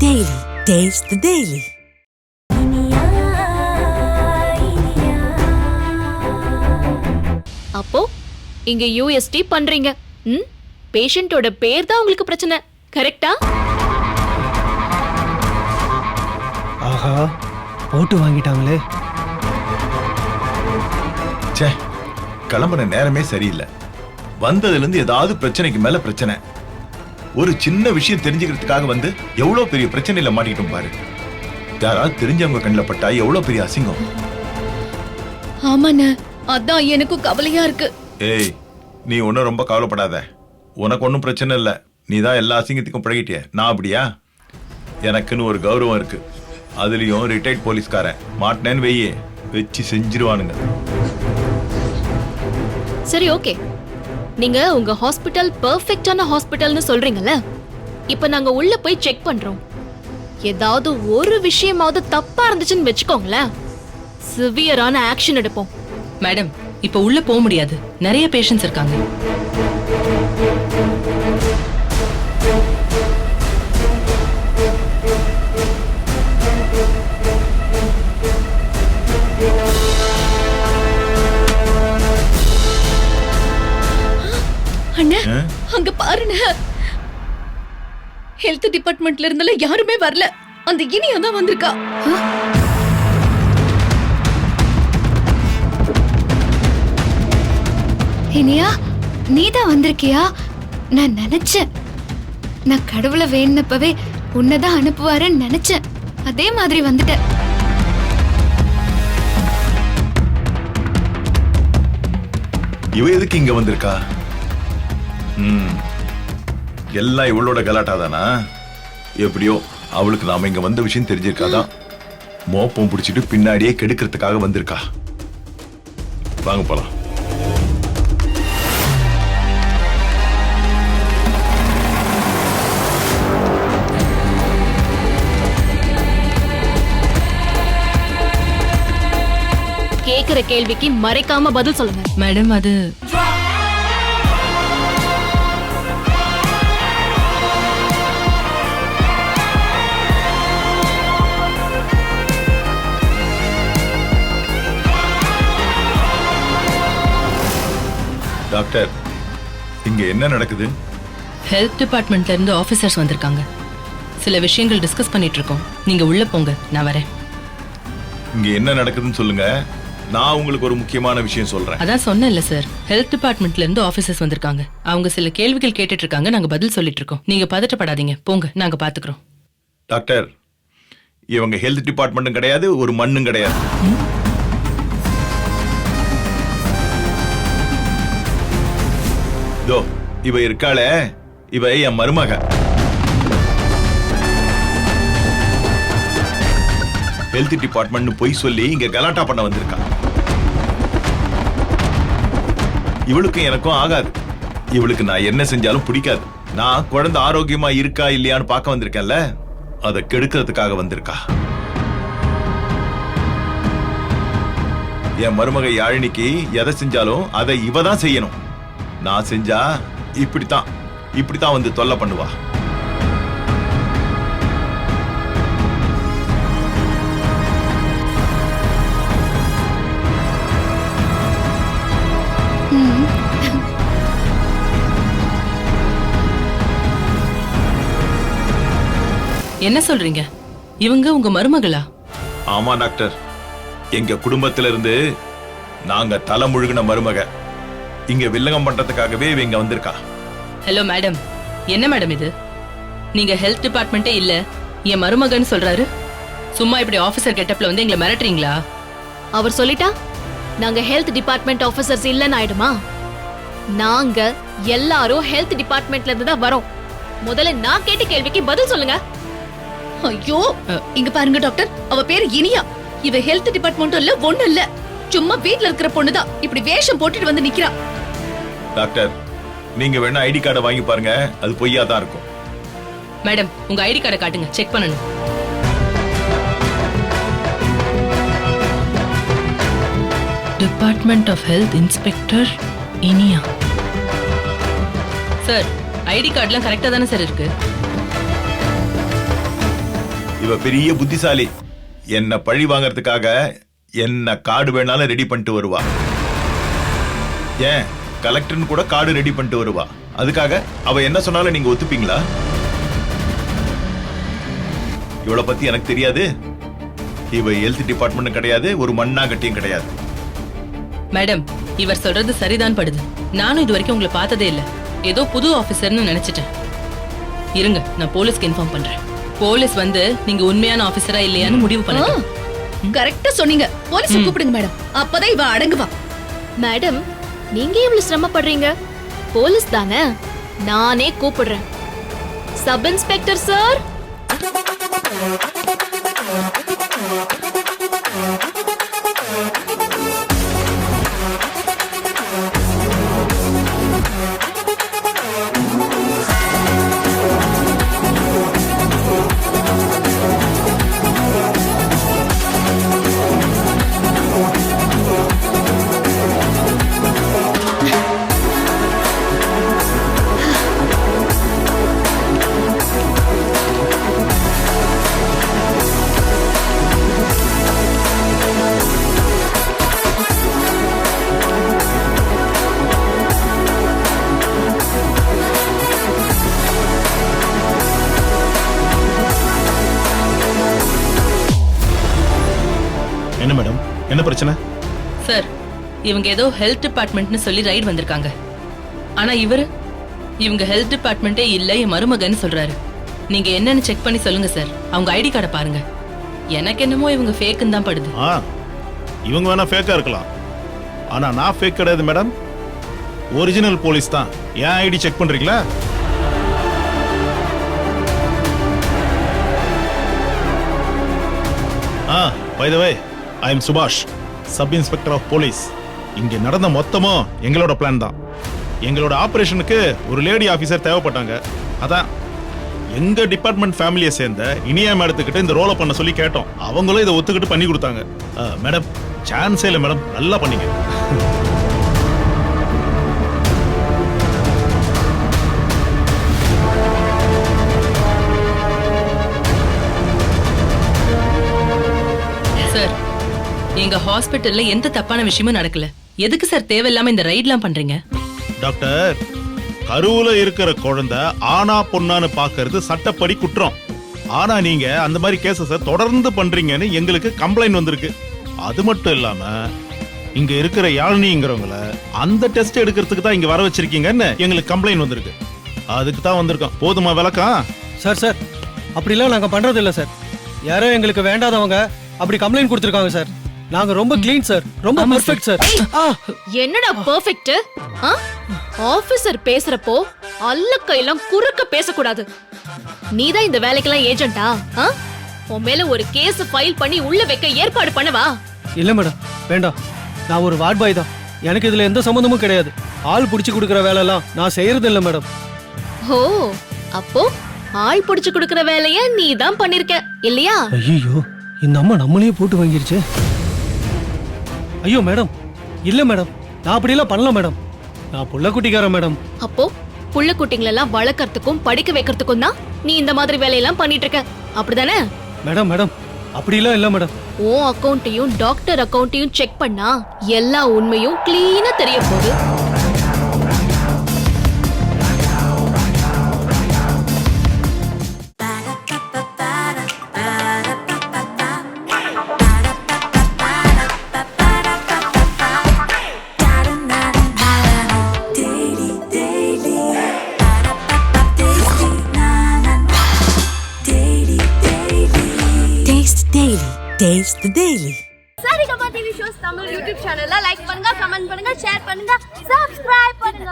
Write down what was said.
Daily. Taste the Daily. அப்போ இங்க USD பண்றீங்க. பேஷண்டோட பேர் தான் உங்களுக்கு பிரச்சனை, கரெக்டா? ஆஹா, போட்டு வாங்கிட்டாங்களே. ச்சே, கிளம்புற நேரமே சரியில்லை. வந்ததுல இருந்து ஏதாவது பிரச்சனைக்கு மேல பிரச்சனை. ஒரு சின்ன விஷயம் தெரிஞ்சுக்கிறதுக்காக வந்து எவ்வளவு பெரிய பிரச்சனையில மாட்டிக்கிட்டோம் பாரு. யாராவது தெரிஞ்சவங்க கண்ணில் பட்டா எவ்வளவு பெரிய அசிங்கம். ஆமாண்ண, அதான் எனக்கும் கவலையா இருக்கு. ஏய், நீ ஒன்னும் ரொம்ப கவலைப்படாத. உனக்கு ஒன்னும் பிரச்சனை இல்ல. நீ தான் எல்லா அசிங்கத்துக்கும் பழகிட்டிய. நான் அப்படியா? எனக்குன்னு ஒரு கௌரவம் இருக்கு. அதுலயும் ரிட்டையர்ட் போலீஸ்காரன் மாட்டினேன்னு வெய்யே வச்சு செஞ்சிருவானுங்க. சரி, ஓகே. நீங்க உங்க ஹாஸ்பிட்டல் பெர்ஃபெக்ட்டான ஹாஸ்பிட்டல்னு சொல்றீங்கல்ல, இப்ப நாங்க உள்ள போய் செக் பண்றோம். ஏதாவது ஒரு விஷயமாவது தப்பா இருந்துச்சுன்னு வெச்சுக்கோங்களேன், சிவியரான ஆக்ஷன் எடுப்போம். மேடம், இப்ப உள்ள போக முடியாது, நிறைய பேஷண்ட்ஸ் இருக்காங்க. அண்ணா, அங்க பாருங்க. ஹெல்த் டிபார்ட்மெண்ட்ல இருந்தால யாருமே வரல. அந்த இனியா தான் வந்திருக்கா. இனியா, நீதான் வந்திருக்கியா? நான் நினைச்சேன், நான் கடவுளை வேணுப்பவே உன்னதான் அனுப்புவாருன்னு நினைச்சேன். அதே மாதிரி வந்துட்ட. இவ எதுக்கு இங்க வந்திருக்கா? எல்லாம் இவளோட கலாட்டா தானா? எப்படியோ அவளுக்கு நாம இங்க வந்த விஷயம் தெரிஞ்சிருக்காதான். மோப்பம் பிடிச்சிட்டு பின்னாடியே கெடுக்கிறதுக்காக வந்திருக்கா. வாங்க போலாம். கேக்குற கேள்விக்கு மறைக்காம பதில் சொல்லுங்க. மேடம், அது டாக்டர், இங்க என்ன நடக்குது? ஹெல்த் டிபார்ட்மெண்ட்ல இருந்து ஆபீசர்ஸ் வந்திருக்காங்க. சில விஷயங்கள் டிஸ்கஸ் பண்ணிட்டு இருக்கோம். நீங்க உள்ள போங்க, நான் வரேன். இங்க என்ன நடக்குதுன்னு சொல்லுங்க. நான் உங்களுக்கு ஒரு முக்கியமான விஷயம் சொல்றேன். அதான் சொன்னேன்ல சார், ஹெல்த் டிபார்ட்மெண்ட்ல இருந்து ஆபீசர்ஸ் வந்திருக்காங்க. அவங்க சில கேள்விகள் கேட்டுட்டு இருக்காங்க, நாங்க பதில் சொல்லிட்டு இருக்கோம். நீங்க பதட்டப்படாதீங்க, போங்க, நாங்க பாத்துக்கிறோம். டாக்டர், இவங்க ஹெல்த் டிபார்ட்மெண்ட்டும் கிடையாது, ஒரு மண்ணும் கிடையாது. இவ இருக்காளே, இவ என் மருமக. ஹெல்த் டிபார்ட்மெண்ட் பொய் சொல்லி இங்க கலாட்டா பண்ண வந்திருக்கா. இவளுக்கும் எனக்கும் ஆகாது. இவளுக்கு நான் என்ன செஞ்சாலும் பிடிக்காது. நான் குழந்தை ஆரோக்கியமா இருக்கா இல்லையான்னு பார்க்க வந்திருக்கேன்ல, அதை கெடுக்கிறதுக்காக வந்திருக்கா. என் மருமக யாழினிக்கு எதை செஞ்சாலும் அதை இவ தான் செய்யணும். நான் செஞ்சா இப்படித்தான் வந்து தொல்லை பண்ணுவா. என்ன சொல்றீங்க? இவங்க உங்க மருமகளா? ஆமா டாக்டர், எங்க குடும்பத்தில இருந்து நாங்க தலை முழுகின மருமக. இங்க வில்லங்கம் பண்றதுக்காகவே இங்க வந்திருக்கா. ஹலோ மேடம், என்ன மேடம் இது? நீங்க ஹெல்த் டிபார்ட்மெண்ட்டே இல்ல, என் மருமகன்னு சொல்றாரு. சும்மா இப்படி ஆபீசர் கெட்டப்ல வந்து எங்களை மிரட்டுறீங்களா? அவர் சொல்லிட்டா நாங்க ஹெல்த் டிபார்ட்மெண்ட் ஆபீசர்ஸ் இல்லன்னு ஆயிடுமா? நாங்க எல்லாரும் ஹெல்த் டிபார்ட்மெண்ட்ல இருந்து தான் வரோம். முதல்ல நான் கேட்ட கேள்விக்கு பதில் சொல்லுங்க. ஐயோ, இங்க பாருங்க டாக்டர், அவ பேரு இனியா. இவ ஹெல்த் டிபார்ட்மெண்ட்டும் இல்ல, ஒண்ணும் இல்ல. சும்மா வீட்ல இருக்கிற பொண்ணுதான் இப்படி வேஷம் போட்டுட்டு வந்து நிக்கிறா. டாக்டர், நீங்க வேணா ஐடி கார்டை வாங்கி பாருங்க, அது பொய்யா தான் இருக்கும். மேடம், உங்க ஐடி கார்டை காட்டுங்க, செக் பண்ணணும். Department of health inspector Iniya. Sir, ID கார்டுலாம் கரெக்டா தானே சார் இருக்கு? இவ பெரிய புத்திசாலி. என்ன பழி வாங்கறதுக்காக என்ன கார்டு வேணாலும் ரெடி பண்ணிட்டு வருவா. ஏன் கலெக்டர்னு கூட கார்டு ரெடி பண்ணிட்டு வருவா. அதுக்காக அவ என்ன சொன்னாலும் நீங்க ஒத்துப்பீங்களா? இவளை பத்தி எனக்கு தெரியாது. இவ ஹெல்த் டிபார்ட்மெண்ட் கிடையாது, ஒரு மண்ணாங்கட்டியும் கிடையாது. மேடம், இவர் சொல்றது சரிதான் படுது. நானும் இது வரைக்கும் உங்களை பார்த்ததே இல்ல. ஏதோ புது ஆபீசர்னு நினைச்சிட்டேன். இருங்க, நான் போலீஸ்க்கு இன்ஃபார்ம் பண்றேன். போலீஸ் வந்து நீங்க உண்மையான ஆபீசரா இல்லையான்னு முடிவு பண்ணட்டும். கரெக்டா சொன்னீங்க. போலீஸ் கூப்பிடுங்க மேடம், அப்பதான் இவ அடங்குவா. மேடம், நீங்க இவ்வளவு சிரமப்படுறீங்க. போலீஸ் தானே, நானே கூப்பிடுறேன். Sub inspector sir. என்ன மேடம், என்ன பிரச்சனை? சார், இவங்க ஏதோ ஹெல்த் டிபார்ட்மெண்ட்னு சொல்லி ரைட் வந்திருக்காங்க. ஆனா இவங்க ஹெல்த் டிபார்ட்மெண்ட்டே இல்ல, என் மருமகன்னு சொல்றாரு. நீங்க என்னன்னு செக் பண்ணி சொல்லுங்க சார். அவங்க ஐடி கார்டை பாருங்க. எனக்கு என்னமோ இவங்க ஃபேக்குன்னு தான் படுது. இவங்க வேணா ஃபேக்கா இருக்கலாம், ஆனா நான் ஃபேக் கிடையாது மேடம். ஒரிஜினல் போலீஸ் தான். ஏன் ஐடி செக் பண்றீங்களா? By the way, I am சுபாஷ், சப் இன்ஸ்பெக்டர் ஆஃப் போலீஸ். இங்க நடந்த மொத்தமும் எங்களோட பிளான் தான். எங்களோட ஆபரேஷனுக்கு ஒரு லேடி ஆபீசர் தேவைப்பட்டாங்க. அதான் எங்க டிபார்ட்மெண்ட் ஃபேமிலியை சேர்ந்த இனியா மேடத்துக்கிட்ட இந்த ரோலை பண்ண சொல்லி கேட்டோம். அவங்களும் இதை ஒத்துக்கிட்டு பண்ணி கொடுத்தாங்க. மேடம், சான்ஸே இல்லை மேடம், நல்லா பண்ணீங்க. சார், எங்க ஹாஸ்பிட்டல்ல எந்த தப்பான விஷயமும் நடக்கல. எதுக்கு சார் தேவையில்லாம இந்த ரைட்லாம் பண்றீங்க? டாக்டர், கருவுல இருக்கிற குழந்தை ஆனா பொண்ணான்னு பாக்குறது சட்டப்படி குற்றம். ஆனா நீங்க அந்த மாதிரி கேசஸ தொடர்ந்து பண்றீங்கன்னு எங்களுக்கு கம்ப்ளைண்ட் வந்திருக்கு. அது மட்டும் இல்லாம இங்க இருக்கிற யாழ்னிங்கிறவங்கள அந்த டெஸ்ட் எடுக்கிறதுக்கு தான் இங்க வர வச்சிருக்கீங்கன்னு எங்களுக்கு கம்ப்ளைண்ட் வந்திருக்கு. அதுக்கு தான் வந்திருக்கோம். போதுமா விளக்கம்? சார் சார், அப்படிலாம் நாங்கள் பண்ணுறது இல்லை சார். யாரோ எங்களுக்கு வேண்டாதவங்க அப்படி கம்ப்ளைண்ட் கொடுத்துருக்காங்க சார். நாங்க ரொம்ப க்ளீன் சார், ரொம்ப பெர்ஃபெக்ட் சார். என்னடா பெர்ஃபெக்ட்? ஆபீசர் பேசுறப்போ அல்ல கையெல்லாம் குறுக்க பேசக்கூடாது. நீதான் இந்த வேலைக்கெல்லாம் ஏஜென்ட்டா? உன் மேல ஒரு கேஸ் ஃபைல் பண்ணி உள்ள வைக்க ஏற்பாடு பண்ணவா? இல்ல மேடம், வேண்டாம். நான் ஒரு வார்ட் பாய் தான். எனக்கு இதுல எந்த சம்பந்தமும் கிடையாது. ஆள் புடிச்சு கொடுக்குற வேலையெல்லாம் நான் செய்யறது இல்ல மேடம். ஓ, அப்போ ஆள் புடிச்சு கொடுக்கற வேலைய நீ தான் பண்ணிருக்க இல்லையா? ஐயோ, இந்த அம்மா நம்மளையே போட்டு வாங்கிருச்சு. ஐயோ மேடம், இல்ல மேடம், நான் அப்படியெல்லாம் பண்ணல மேடம். நான் புள்ள குட்டிக்காரன் மேடம். அப்போ புள்ள குட்டிங்களெல்லாம் வளர்க்கறதுக்கும் படிக்க வைக்கிறதுக்கும் தான் நீ இந்த மாதிரி வேலையெல்லாம் பண்ணிட்டு இருக்க, அப்படிதானே? மேடம் மேடம், அப்படிலாம் இல்ல மேடம். ஓ அக்கவுண்ட்டையும் டாக்டர் அக்கவுண்ட்டையும் செக் பண்ணா எல்லா உண்மையும் கிளீனா தெரிய போகுது. Taste the Daily. Saregama TV shows Tamil YouTube சேனல்ல லைக் பண்ணுங்க, கமெண்ட் பண்ணுங்க, ஷேர் பண்ணுங்க, சப்ஸ்கிரைப் பண்ணுங்க.